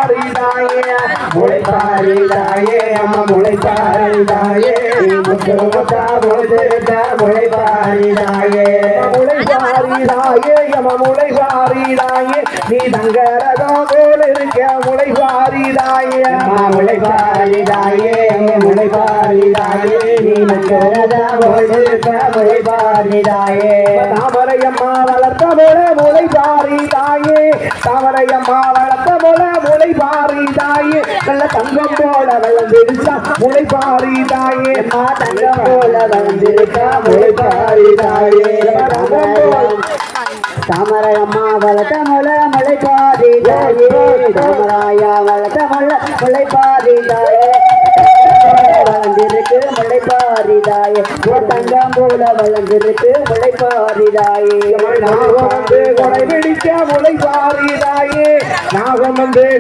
பாரிதாயே முளைப்பாரிதாயே அம்மா முளைப்பாரிதாயே முத்து முத்தா முளைத்திருந்த முளைப்பாரிதாயே முளைப்பாரிதாயே அம்மா முளைப்பாரிதாயே நீ தங்கரகம் போல இருக்க முளைப்பாரிதாயே அம்மா முளைப்பாரிதாயே முளைப்பாரிதாயே நீ தங்கரகம் போல இருக்க முளைப்பாரிதாயே தாமரையம்மா வளர்த்த போல முளைப்பாரிதாயே தாமரையம்மா வளர்த்த போல முளைப்பாரிதாயே நல்ல தங்கம் போல வளர்ந்திருக்கா முளைப்பாரிதாயே தங்கம் போல வளர்ந்திருக்கா முளைப்பாரிதாயே தாமரையம்மா வளர்த்த முள முளைப்பாரிதாயே தாமராயா வளர்த்த முள முளைப்பாரிதாயே வளர்ந்திருக்கு முளைப்பாரிதாயே தங்கம் போல வளர்ந்திருக்கு முளைப்பாரிதாயே நாகம் வந்து கொடை பிடிக்க முளைப்பாரிதாயே நாகம் வந்து